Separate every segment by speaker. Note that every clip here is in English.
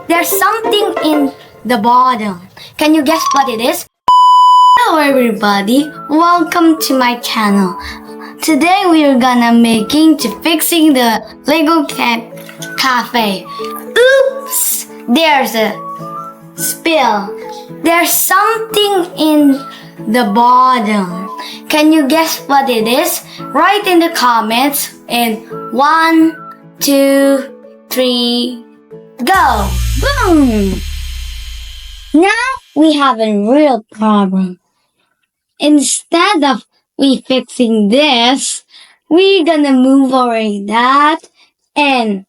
Speaker 1: There's something in the bottom. Can you guess what it is? Hello everybody, welcome to my channel. Today we are gonna making to fixing the Lego cafe. Oops! There's a spill. There's something in the bottom. Can you guess what it is? Write in the comments in 1, 2, 3, go! Boom! Now we have a real problem. Instead of we fixing this, we're gonna move away that and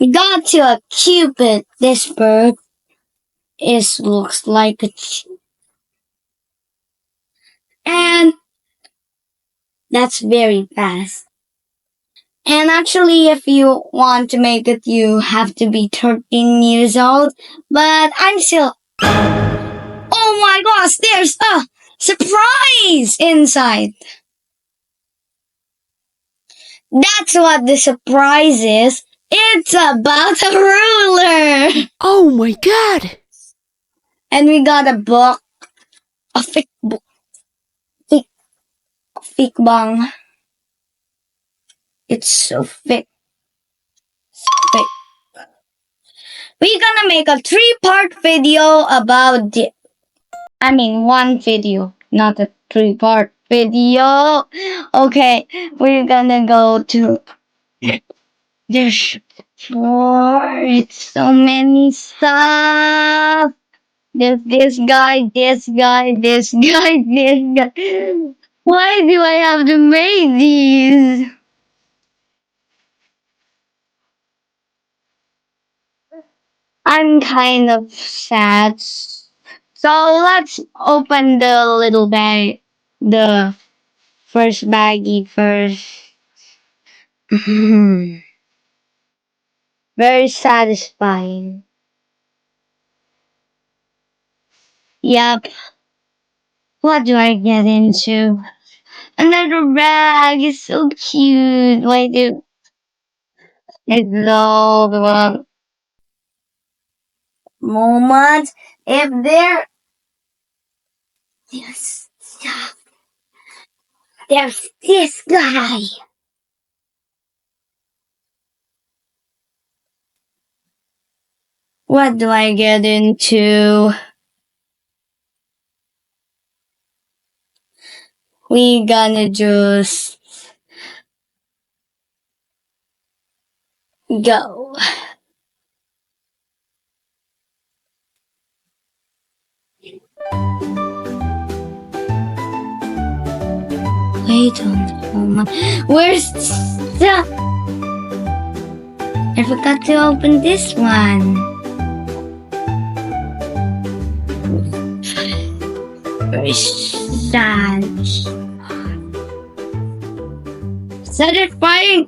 Speaker 1: we got to a cupid. This bird looks like a and that's very fast. And actually, if you want to make it, you have to be 13 years old. But I'm still... Oh my gosh, there's a surprise inside. That's what the surprise is. It's about a ruler.
Speaker 2: Oh my god!
Speaker 1: And we got a book. A thick book. Thick bang. It's so thick. Thick. We're gonna make a 3-part video about the... one video, not a 3-part video. Okay, we're gonna go to this floor. It's so many stuff. There's this guy, this guy, this guy, this guy. Why do I have to make these? I'm kind of sad. So let's open the little bag, the first baggie first. Very satisfying. Yep. What do I get into? Another bag is so cute. Wait, it's all the one moment. If there's this guy. What do I get into? We gonna just go. Wait on the moment. Where's the... I forgot to open this one. Very sad. Satisfying.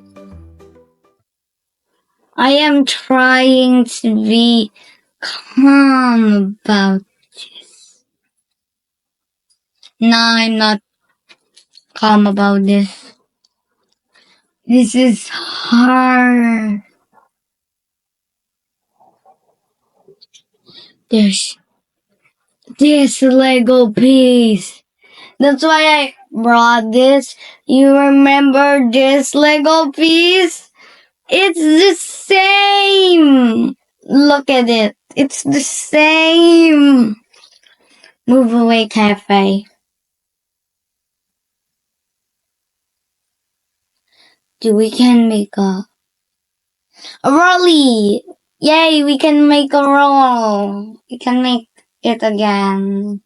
Speaker 1: I am trying to be calm about this. No, I'm not calm about this. This is hard. There's this Lego piece. That's why I brought this. You remember this Lego piece? It's the same. Look at it. It's the same. Move away, cafe. We can make a rolly. Yay, we can make a roll. We can make it again.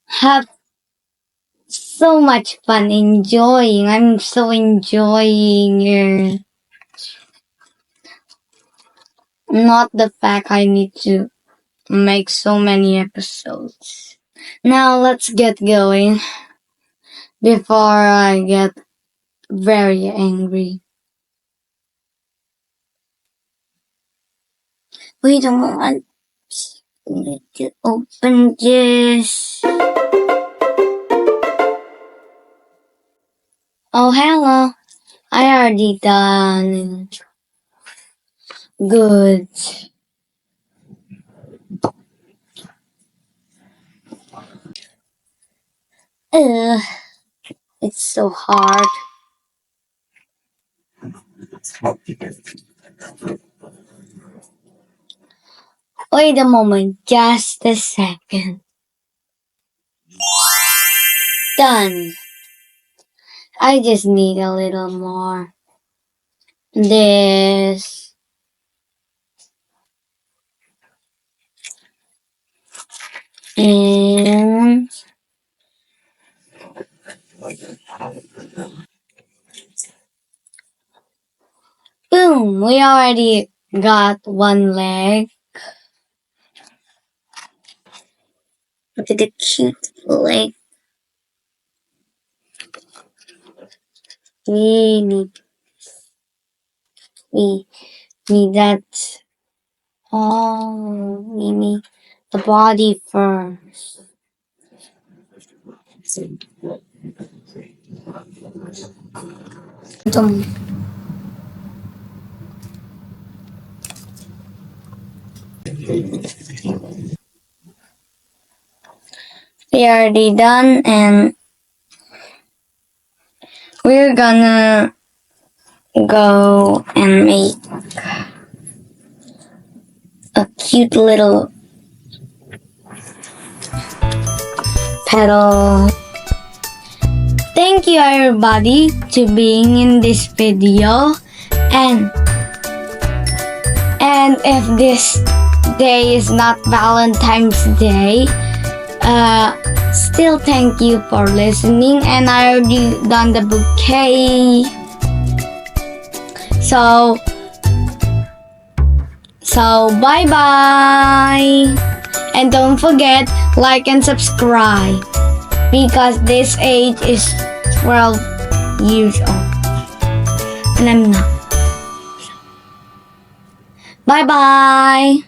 Speaker 1: Have so much fun enjoying. I'm so enjoying it. Not the fact I need to make so many episodes. Now let's get going before I get very angry. Wait a moment. I need to open this. Oh, hello. I already done. Good. Ugh, it's so hard. Wait a moment, just a second. Done. I just need a little more. This. And boom, we already got one leg. Look at the cute leg. We need we need that. Oh, we need the body first. Dum. We already done, and we're gonna go and make a cute little pedal. Thank you everybody to being in this video, and if this day is not Valentine's Day, still thank you for listening, and I already done the bouquet. So bye bye, and don't forget, like and subscribe, because this age is 12 years old and I'm not. Bye bye.